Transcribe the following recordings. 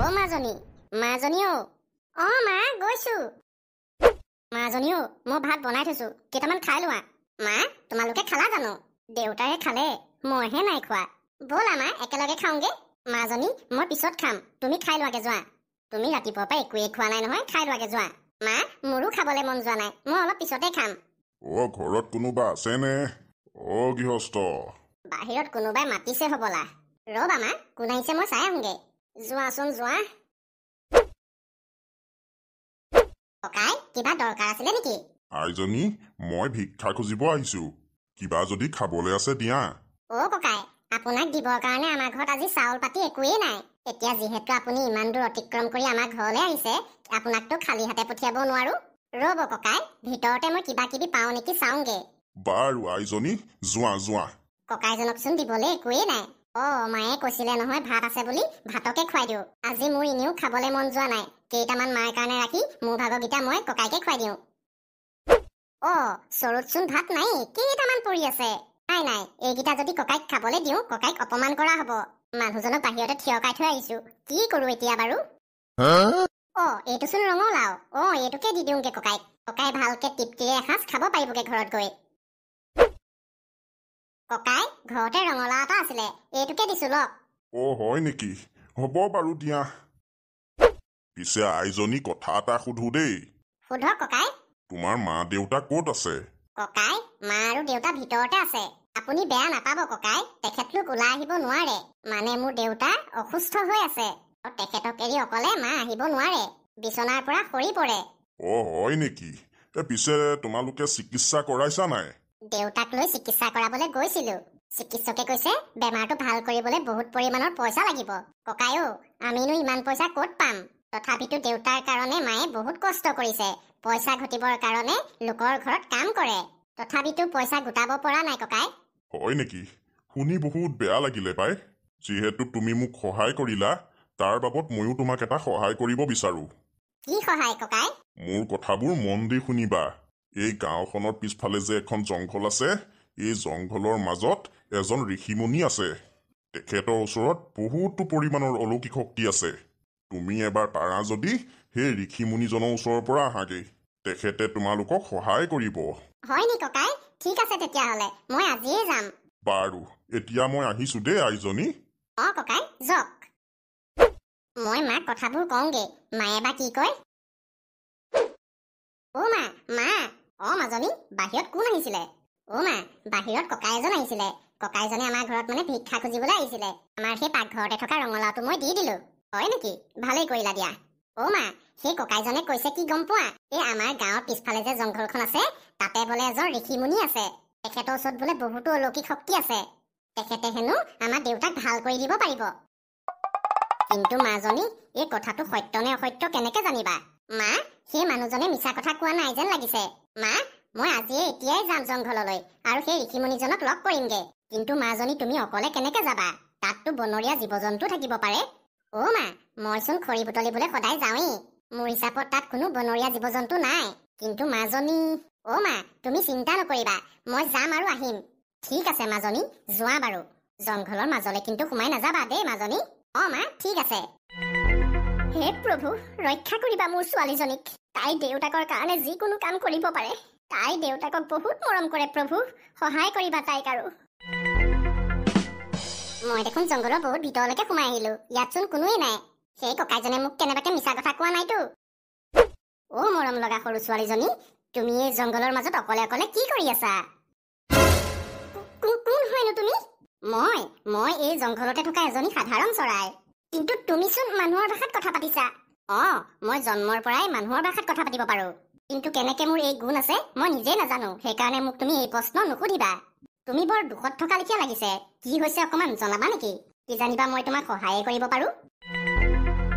মাজনী মাজনী মা গৈছো মাজনী মই ভাত বনাই থৈছো কেইটামান খাই লোৱা মা তোমালোকে খালা জানো দেউতাৰে খালে মইহে নাই খোৱা ব'লা মা একেলগে খাওঁগে মাজনী মই পিছত খাম তুমি খাই লোৱাগে যোৱা তুমি ৰাতিপুৱাৰ পৰা একোৱে খোৱা নাই নহয় খাই লোৱাগে যোৱা মা মোৰো খাবলৈ মন যোৱা নাই মই অলপ পিছতে খাম ঘৰত কোনোবা আছে নে গৃহস্থ বাহিৰত কোনোবাই মাতিছে হবলা ৰবা মা কোন আহিছে মই চাই আহোঁগে যোৱাচোন যোৱা ককাই কিবা দৰকাৰ আছিলে নেকি আইজনী মই ভিক্ষা খুজিব আহিছো কিবা যদি খাবলৈ আছে দিয়া ককাই আপোনাক দিবৰ কাৰণে আমাৰ ঘৰত আজি চাউল পাতি একোৱেই নাই এতিয়া যিহেতু আপুনি ইমান দূৰ অতিক্ৰম কৰি আমাৰ ঘৰলৈ আহিছে আপোনাকতো খালী হাতে পঠিয়াব নোৱাৰো ৰ'ব ককাই ভিতৰতে মই কিবা কিবি পাওঁ নেকি চাওঁগে বাৰু আইজনী যোৱা যোৱা ককাইজনকচোন দিবলৈ একোৱেই নাই মায়ে কৈছিলে নহয় ভাত আছে বুলি ভাতকে খুৱাই দিওঁ আজি মোৰ এনেও খাবলৈ মন যোৱা নাই কেইটামান মাৰ কাৰণে ৰাখি মোৰ ভাগৰকেইটা মই ককাইকে খুৱাই দিওঁ চৰুতচোন ভাত নাই কেইটামান পৰি আছে নাই নাই এইকেইটা যদি ককাইক খাবলৈ দিওঁ ককাইক অপমান কৰা হব মানুহজনক বাহিৰতে থিয়কাই থৈ আহিছো কি কৰো এতিয়া বাৰু এইটোচোন ৰঙালাও এইটোকে দি দিওঁগে ককাইক ককাই ভালকে তৃপ্তিৰে এসাঁজ খাব পাৰিবগে ঘৰত গৈ ককাই ঘৰতে ৰঙালাও এটা আছিলে এইটোকে দিছো লওক হয় নেকি হ'ব বাৰু দিয়া পিছে আইজনী কথা এটা সুধো দেই সোধক ককাই তোমাৰ মা দেউতা ক'ত আছে ককাই মা আৰু দেউতা ভিতৰতে আছে আপুনি বেয়া নাপাব ককাই তেখেতলোক ওলাই আহিব নোৱাৰে মানে মোৰ দেউতা অসুস্থ হৈ আছে আৰু তেখেতক এৰি অকলে মা আহিব নোৱাৰে বিচনাৰ পৰা সৰি পৰে হয় নেকি পিছে তোমালোকে চিকিৎসা কৰাইছা নাই দেউতাক লৈ চিকিৎসা কৰাবলৈ গৈছিলো চিকিৎসকে কৈছে বেমাৰটো ভাল কৰিবলৈ বহুত পৰিমাণৰ পইচা লাগিব ককাইও আমিনো ইমান পইচা ক'ত পাম তথাপিতো দেউতাৰ কাৰণে মায়ে বহুত কষ্ট কৰিছে পইচা ঘটিবৰ কাৰণে লোকৰ ঘৰত কাম কৰে তথাপিতো পইচা গোটাব পৰা নাই ককাই হয় নেকি শুনি বহুত বেয়া লাগিলে পাই যিহেতু তুমি মোক সহায় কৰিলা তাৰ বাবদ ময়ো তোমাক এটা সহায় কৰিব বিচাৰো কি সহায় ককাই মোৰ কথাবোৰ মন দি শুনিবা এই গাঁওখনৰ পিছফালে যে এখন জংঘল আছে এই জংঘলৰ মাজত এজন ঋষিমুনি আছে তেখেতৰ ওচৰত বহুতো পৰিমাণৰ অলৌকিক শক্তি আছে তুমি এবাৰ পাৰা যদি সেই ঋষিমুনিজনৰ ওচৰৰ পৰা আহাগে তেখেতে তোমালোকক সহায় কৰিব হয় নি ককাই ঠিক আছে তেতিয়াহ'লে মই আজিয়ে যাম বাৰু এতিয়া মই আহিছো দেই আইজনী ককাই যাওক মই মাক কথাবোৰ কওঁগে মায়ে বা কি কয় মা মাজনী বাহিৰত কোন আহিছিলে মা বাহিৰত ককাই এজন আহিছিলে ককাইজনে আমাৰ ঘৰত মানে ভিক্ষা খুজিবলৈ আহিছিলে আমাৰ সেই পাকঘৰতে থকা ৰঙালাওটো মই দি দিলো হয় নেকি ভালেই কৰিলা দিয়া মা সেই ককাইজনে কৈছে কি গম পোৱা এই আমাৰ গাঁৱৰ পিছফালে যে জংঘলখন আছে তাতে বোলে এজন ঋষিমুনি আছে তেখেতৰ ওচৰত বোলে বহুতো অলৌকিক শক্তি আছে তেখেতে হেনো আমাৰ দেউতাক ভাল কৰি দিব পাৰিব কিন্তু মাজনী এই কথাটো সত্য নে অসত্য কেনেকে জানিবা মা সেই মানুহজনে মিছা কথা কোৱা নাই যেন লাগিছে মা মই আজিয়ে এতিয়াই যাম জংঘললৈ আৰু সেই ঋষিমুনিজনক লগ কৰিমগে কিন্তু মাজনী তুমি অকলে কেনেকে যাবা তাততো বনৰীয়া জীৱ জন্তু থাকিব পাৰে মা মইচোন খৰি বুটলিবলৈ সদায় যাওঁৱেই মোৰ হিচাপত তাত কোনো বনৰীয়া জীৱ জন্তু নাই কিন্তু মাজনী মা তুমি চিন্তা নকৰিবা মই যাম আৰু আহিম ঠিক আছে মাজনী যোৱা বাৰু জংঘলৰ মাজলৈ কিন্তু সোমাই নাযাবা দেই মাজনী মা ঠিক আছে হে প্ৰভু ৰক্ষা কৰিবা মোৰ ছোৱালীজনীক তাই দেউতাকৰ কাৰণে যিকোনো কাম কৰিব পাৰে তাই দেউতাকক বহুত মৰম কৰে প্ৰভু সহায় কৰিবা তাইক আৰু মই দেখোন জংঘলৰ বহুত ভিতৰলৈকে সোমাই আহিলো ইয়াতচোন কোনোৱেই নাই সেই ককাইজনে মোক কেনেবাকে মিছা কথা কোৱা নাইতো মৰম লগা সৰু ছোৱালীজনী তুমি এই জংঘলৰ মাজত অকলে অকলে কি কৰি আছা কোন হয়নো তুমি মই এই জংঘলতে থকা এজনী সাধাৰণ চৰাই কিন্তু তুমিচোন মানুহৰ ভাষাত কথা পাতিছা মই জন্মৰ পৰাই মানুহৰ ভাষাত কথা পাতিব পাৰো কিন্তু কেনেকে মোৰ এই গুণ আছে মই নিজে নাজানো সেইকাৰণে মোক তুমি এই প্ৰশ্ন নুসুধিবা তুমি বৰ দুখত থকা লেখীয়া লাগিছে কি হৈছে অকমান জনাবা নেকি কি জানিবা মই তোমাক সহায় কৰিব পাৰো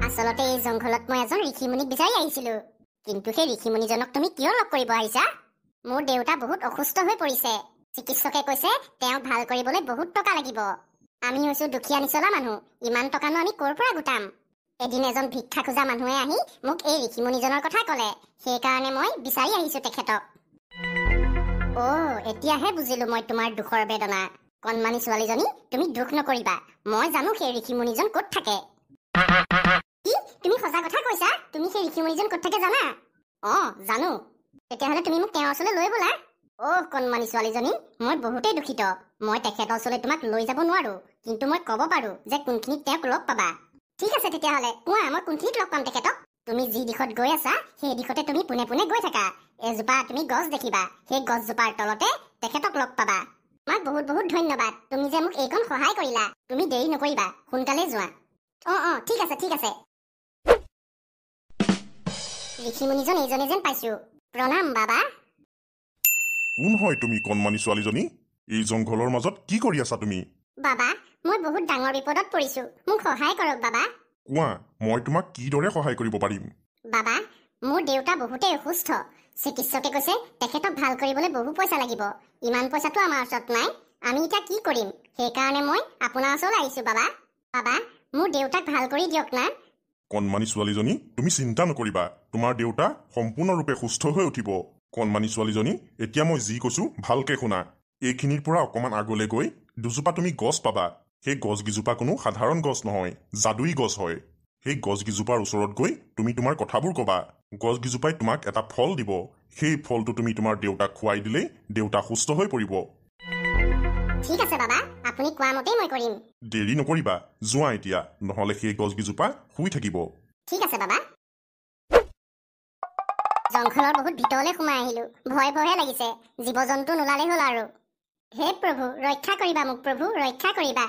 আচলতে এই জংঘলত মই এজন ঋষিমুনিক বিচাৰি আহিছিলো কিন্তু সেই ঋষিমুনিজনক তুমি কিয় লগ কৰিব আহিছা মোৰ দেউতা বহুত অসুস্থ হৈ পৰিছে চিকিৎসকে কৈছে তেওঁক ভাল কৰিবলৈ বহুত টকা লাগিব আমি হৈছো দুখীয়া নিচলা মানুহ ইমান টকানো আমি ক'ৰ পৰা গোটাম এদিন এজন ভিক্ষা খোজা মানুহে আহি মোক এই ঋষিমুনিজনৰ কথা ক'লে সেইকাৰণে মই বিচাৰি আহিছো তেখেতক এতিয়াহে বুজিলো মই তোমাৰ দুখৰ বেদনা কণমানি ছোৱালীজনী তুমি দুখ নকৰিবা মই জানো সেই ঋষিমুনিজন ক'ত থাকে কি তুমি সঁচা কথা কৈছা? তুমি সেই ঋষিমুনিজন ক'ত থাকে জানা? জানো। তেতিয়াহ'লে তুমি মোক তেওঁৰ ওচৰলৈ লৈ ব'লা। কণমানি ছোৱালীজনী, মই বহুতেই দুখিত। মই তেখেতৰ ওচৰলৈ তোমাক লৈ যাব নোৱাৰো, কিন্তু মই ক'ব পাৰো যে কোনখিনিত তেওঁক লগ পাবা। ঠিক আছে তেতিয়াহ'লে কোৱা, মই কোনখিনিত লগ পাম তেখেতক? তুমি যি দিশত গৈ আছা সেই দিশতে তুমি পোনে পোনে গৈ থাকা। এজোপা তুমি গছ দেখিবা, সেই গছজোপাৰ তলতে তেখেতক লগ পাবা। তোমাক বহুত বহুত ধন্যবাদ, তুমি যে মোক এইকণ সহায় কৰিলা। তুমি দেৰি নকৰিবা, সোনকালে যোৱা। ঠিক আছে ঠিক আছে। ঋষিমুনিজন এইজনে যেন পাইছো। প্ৰণাম বাবা। কোন হয় তুমি কণমানি ছোৱালীজনী? এই জংঘলৰ মাজত কি কৰি আছা তুমি? বাবা, মই বহুত ডাঙৰ বিপদত পৰিছো, মোক সহায় কৰক বাবা। কোৱা, মই তোমাক কিদৰে সহায় কৰিব পাৰিম? বাবা, মোৰ দেউতা বহুতেই অসুস্থ। চিকিৎসকে কৈছে তেখেতক ভাল কৰিবলৈ বহু পইচা লাগিব। ইমান পইচাটো আমাৰ ওচৰত নাই। আমি এতিয়া কি কৰিম? সেইকাৰণে মই আপোনাৰ ওচৰলৈ আহিছো বাবা। বাবা, মোৰ দেউতাক ভাল কৰি দিয়ক না। কণমানি ছোৱালীজনী, তুমি চিন্তা নকৰিবা, তোমাৰ দেউতা সম্পূৰ্ণৰূপে সুস্থ হৈ উঠিব। কণমানি ছোৱালীজনী, এতিয়া মই যি কৈছো ভালকে শুনা। এইখিনিৰ পৰা অকণমান আগলৈ গৈ দুজোপা তুমি গছ পাবা। সেই গছকেইজোপা কোনো সাধাৰণ গছ নহয়, যাদুই গছ হয়। সেই গছকেইজোপাৰ ওচৰত গৈ তুমি তোমাৰ কথাবোৰ ক'বা। গছকেইজোপাই তোমাক এটা ফল দিব। সেই ফলটো তুমি তোমাৰ দেউতাক খুৱাই দিলেই দেউতা সুস্থ হৈ পৰিব। ঠিক আছে বাবা, আপুনি কোৱা মতেই মই কৰিম। দেৰি নকৰিবা, যোৱা এতিয়া, নহ'লে সেই গছকেইজোপা শুই থাকিব। ঠিক আছে বাবা। জংঘলৰ বহুত ভিতৰলৈ সোমাই আহিলো, ভয় ভয়ে লাগিছে। জীৱ জন্তু নোলালে হ'ল আৰু। হে প্ৰভু, ৰক্ষা কৰিবা মোক প্ৰভু, ৰক্ষা কৰিবা।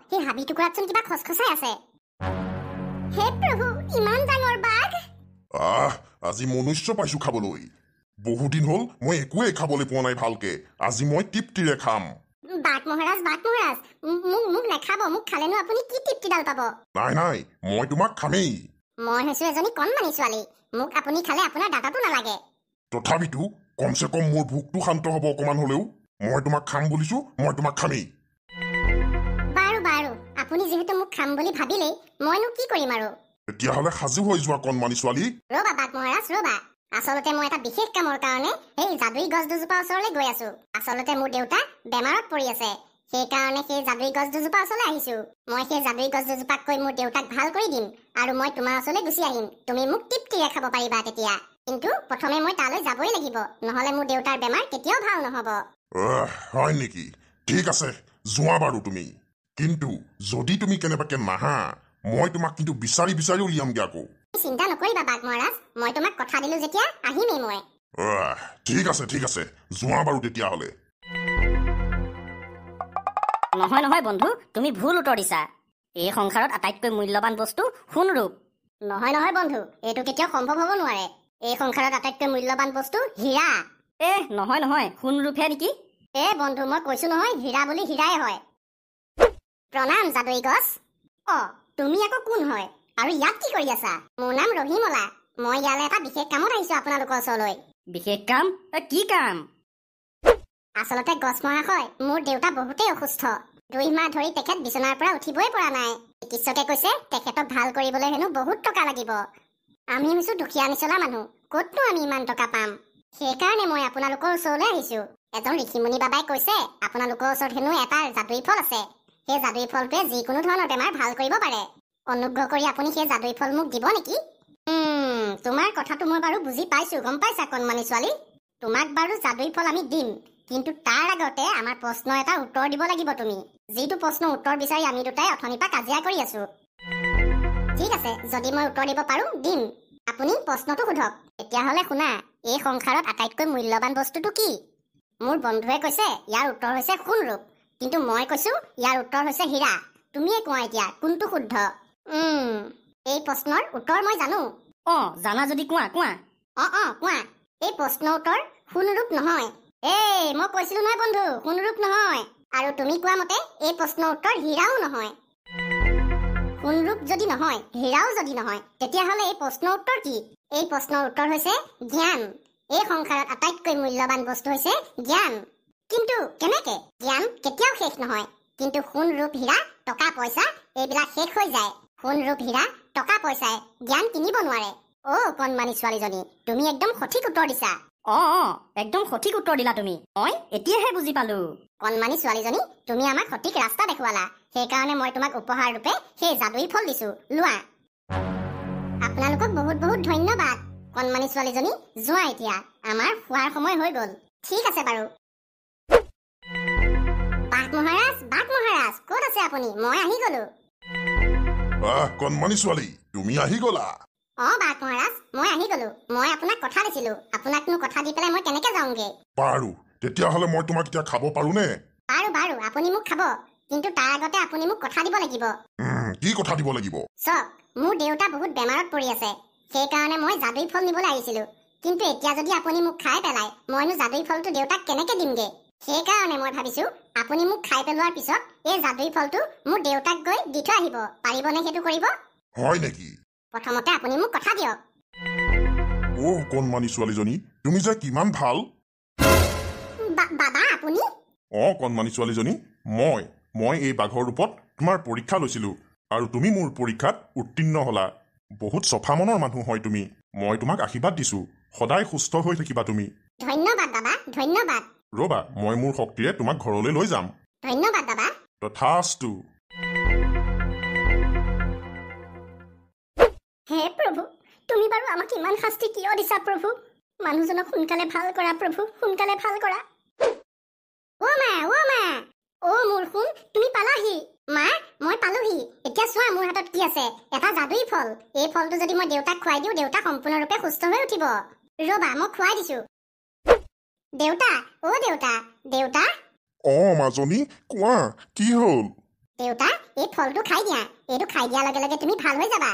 সেই হাবি টুকুৰাতচোন কিবা খচখচাই আছে। হে প্ৰভু, ইমান ডাঙৰ বাঘ। আজি মনুষ্য পাইছো খাবলৈ। বহুদিন হ'ল মই একোৱেই খাবলৈ পোৱা নাই ভালকে। আজি মই তৃপ্তিৰে খাম। বাঘ মহাৰাজ, মোক নাখাব। মোক খালেনো আপুনি কি তৃপ্তিডাল পাব? নাই, মই তোমাক খামেই। মই হৈছো এজনী কণমানি ছোৱালী, মোক আপুনি খালে আপোনাৰ দাঁততো নালাগে। তথাপিতো কমচে কম মোৰ ভোকটো শান্ত হ'ব অকণমান হ'লেও। মই তোমাক খাম বুলিছো, মই তোমাক খামেই। বাৰু, আপুনি যিহেতু মোক খাম বুলি ভাবিলেই, মইনো কি কৰিম আৰু। তেতিয়াহ'লে সাজু হৈ যোৱা কণমানি ছোৱালী। ৰ'বা বাঘ মহাৰাজ, ৰ'বা। আচলতে মই এটা বিশেষ কামৰ কাৰণে সেই যাদুই গছ দুজোপা ওচৰলৈ গৈ আছো। আচলতে মোৰ দেউতা বেমাৰত পৰি আছে, সেইকাৰণে সেই যাদুই গছ দুজোপা ওচৰলৈ আহিছো। মই সেই যাদুই গছ দুজোপাক কৈ মোৰ দেউতাক ভাল কৰি দিম, আৰু মই তোমাৰ ওচৰলৈ গুচি আহিম। তুমি মোক তৃপ্তিৰে খাব পাৰিবা তেতিয়া। কিন্তু প্ৰথমে মই তালৈ যাবই লাগিব, নহ'লে মোৰ দেউতাৰ বেমাৰ কেতিয়াও ভাল নহ'ব। হয় নেকি? ঠিক আছে, যোৱা বাৰু তুমি। কিন্তু যদি তুমি কেনেবাকে নাহা, মই তোমাক কিন্তু বিচাৰি উলিয়ামগে আকৌ। চিন্তা নকৰিবা বাঘ মহাৰাজ, মই তোমাক কথা দিলো যেতিয়া আহিমেই মই। ঠিক আছে, যোৱা বাৰু তেতিয়াহ'লে। নহয় বন্ধু, তুমি ভুল উত্তৰ দিছা। এই সংসাৰত আটাইতকৈ মূল্যৱান বস্তু সোণৰূপ। নহয় বন্ধু, এইটো কেতিয়াও সম্ভৱ হ'ব নোৱাৰে। এই সংসাৰত আটাইতকৈ মূল্যৱান বস্তু হীৰা। নহয়, সোণৰূপহে নেকি? বন্ধু, মই কৈছো নহয়, হীৰা বুলি হীৰাই হয়। প্ৰণাম যাদুই গছ। তুমি আকৌ কোন হয় আৰু ইয়াত কি কৰি আছা? মোৰ নাম ৰহিমলা। মই ইয়ালৈ এটা বিশেষ কামত আহিছো আপোনালোকৰ ওচৰলৈ। বিশেষ কাম? কি কাম? আচলতে গছ মহাশয়, মোৰ দেউতা বহুতেই অসুস্থ। 2 মাহ ধৰি তেখেত বিচনাৰ পৰা উঠিবই পৰা নাই। চিকিৎসকে কৈছে তেখেতক ভাল কৰিবলৈ হেনো বহুত টকা লাগিব। আমি হৈছো দুখীয়া নিচলা মানুহ, ক'তনো আমি ইমান টকা পাম? সেইকাৰণে মই আপোনালোকৰ ওচৰলৈ আহিছো। এজন ঋষিমুনি বাবাই কৈছে আপোনালোকৰ ওচৰত হেনো এটা যাদুই ফল আছে। সেই যাদুই ফলটোৱে যিকোনো ধৰণৰ বেমাৰ ভাল কৰিব পাৰে। অনুগ্ৰহ কৰি আপুনি সেই যাদুই ফল মোক দিব নেকি? তোমাৰ কথাটো মই বাৰু বুজি পাইছো, গম পাইছা কণমানি ছোৱালী। তোমাক বাৰু যাদুই ফল আমি দিম, কিন্তু তাৰ আগতে আমাৰ প্ৰশ্ন এটা উত্তৰ দিব লাগিব তুমি। যিটো প্ৰশ্নৰ উত্তৰ বিচাৰি আমি দুটাই অথনিৰ পৰা কাজিয়া কৰি আছো। ঠিক আছে, যদি মই উত্তৰ দিব পাৰো দিম। আপুনি প্ৰশ্নটো সোধক। তেতিয়াহ'লে শুনা, এই সংসাৰত আটাইতকৈ মূল্যৱান বস্তুটো কি? মোৰ বন্ধুৱে কৈছে ইয়াৰ উত্তৰ হৈছে সোণৰূপ, কিন্তু মই কৈছো ইয়াৰ উত্তৰ হৈছে হীৰা। তুমিয়ে কোৱা এতিয়া কোনটো শুদ্ধ? এই প্ৰশ্নৰ উত্তৰ মই জানো। জানা যদি কোৱা। কোৱা। এই প্ৰশ্নৰ উত্তৰ সোণৰূপ নহয়। মই কৈছিলো নহয় বন্ধু, সোণৰূপ নহয়। আৰু তুমি কোৱা মতে এই প্ৰশ্নৰ উত্তৰ হীৰাও নহয়। সোণৰূপ যদি নহয়, হীৰাও যদি নহয়, তেতিয়াহ'লে এই প্ৰশ্নৰ উত্তৰ কি? এই প্ৰশ্নৰ উত্তৰ হৈছে জ্ঞান। এই সংসাৰত আটাইতকৈ মূল্যৱান বস্তু হৈছে জ্ঞান। কিন্তু কেনেকে? জ্ঞান কেতিয়াও শেষ নহয়, কিন্তু সোণৰূপ হীৰা টকা পইচা এইবিলাক শেষ হৈ যায়। সোণৰূপ হীৰা টকা পইচাই জ্ঞান কিনিব নোৱাৰে। কণমানি ছোৱালীজনী, তুমি একদম সঠিক উত্তৰ দিছা। একদম সঠিক উত্তৰ দিলা তুমি। মই এতিয়াহে বুজি পালো। কণমানি ছোৱালীজনী, তুমি আমাক সঠিক ৰাস্তা দেখুৱালা। সেইকাৰণে মই তোমাক উপহাৰ ৰূপে সেই যাদুই ফল দিছো। লোৱা, আপোনালোকক বহুত বহুত ধন্যবাদ কণমানি ছোৱালীজনী যোৱা এতিয়া আমাৰ খোৱাৰ সময় হৈ গ'ল ঠিক আছে বাৰু বাঘ মহাৰাজ ক'ত আছে আপুনি মই আহি গ'লো কণমানি ছোৱালী তুমি আহি গলা বাঘ মহাৰাজ মই আহি গ'লো মই আপোনাক কথা দিছিলো আপোনাকনো কথা দি পেলাই মই কেনেকে যাওঁগে বাৰু তেতিয়াহ'লে মই তোমাক এতিয়া খাব পাৰোনে বাৰু আপুনি মোক খাব কিন্তু তাৰ আগতে আপুনি মোক কথা দিব লাগিব কি কথা দিব লাগিব চক মোৰ দেউতা বহুত বেমাৰত পৰি আছে সেইকাৰণে মই যাদুই ফল নিবলৈ আহিছিলো কিন্তু এতিয়া যদি আপুনি মোক খাই পেলাই মইনো যাদুই ফলটো দেউতাক কেনেকে দিমগে সেইকাৰণে মই ভাবিছো আপুনি মোক খাই পেলোৱাৰ পিছত এই যাদুই ফলটো মোৰ দেউতাক গৈ দি থৈ আহিব পাৰিবনে সেইটো কৰিব হয় নেকি প্ৰথমতে আপুনি মোক কথা দিয়ক কণমানি ছোৱালীজনী তুমি যে কিমান ভাল বাবা আপুনি কণমানি ছোৱালীজনী মই এই বাঘৰ ৰূপত তোমাৰ পৰীক্ষা লৈছিলো আৰু তুমি মোৰ পৰীক্ষাত উত্তীৰ্ণ হলা বহুত চফা মনৰ মানুহ হয় তুমি মই তোমাক আশীৰ্বাদ দিছো সদায় সুস্থ হৈ থাকিবা তুমি ধন্যবাদ বাবা ধন্যবাদ ৰবা মই মোৰ শক্তিৰে তোমাক ঘৰলৈ লৈ যাম ধন্যবাদ বাবা তথাস্তু হে প্ৰভু তুমি বাৰু আমাক ইমান শাস্তি কিয় দিছা প্ৰভু মানুহজনক সোনকালে ভাল কৰা প্ৰভু সোনকালে ভাল কৰা মা মোৰ সোণ তুমি পালাহি মা মই পালোহি এতিয়া চোৱা মোৰ হাতত কি আছে এটা যাদুই ফল এই ফলটো যদি মই দেউতাক খুৱাই দিওঁ দেউতা সম্পূৰ্ণৰূপে সুস্থ হৈ উঠিব ৰবা মই খুৱাই দিছো দেউতা দেউতা মাজনী কোৱা কি হ'ল দেউতা এই ফলটো খাই দিয়া এইটো খাই দিয়াৰ লগে লগে তুমি ভাল হৈ যাবা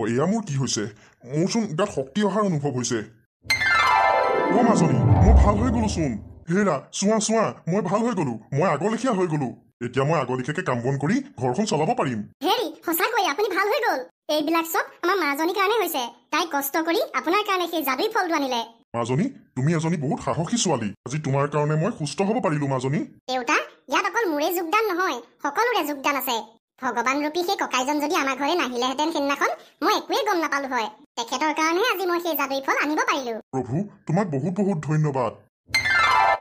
এয়া মোৰ কি হৈছে মোৰচোন গাত শক্তি অহাৰ অনুভৱ হৈছে মাজনী মই ভাল হৈ গলোচোন হেৰা চোৱা মই ভাল হৈ গলো মই আগৰ লেখীয়া হৈ গলো এতিয়া মই আগৰ লেখীয়াকে কাম বন কৰি ঘৰখন চলাব পাৰিম হেৰি সঁচাকৈ আপুনি ভাল হৈ গল এইবিলাক চব আমাৰ মাজনীৰ কাৰণে হৈছে তাই কষ্ট কৰি আপোনাৰ কাৰণে সেই যাদুই ফলটো আনিলে মাজনী তুমি এজনী বহুত সাহসী ছোৱালী আজি তোমাৰ কাৰণে মই সুস্থ হ'ব পাৰিলো মাজনী দেউতা ইয়াত অকল মোৰে যোগদান নহয় সকলোৰে যোগদান আছে ভগৱান ৰূপী সেই ককাইজন যদি আমাৰ ঘৰে নাহিলেহেঁতেন সেইদিনাখন মই একোৱেই গম নাপালো হয় তেখেতৰ কাৰণেহে আজি মই সেই যাদুই ফল আনিব পাৰিলো প্ৰভু তোমাক বহুত বহুত ধন্যবাদ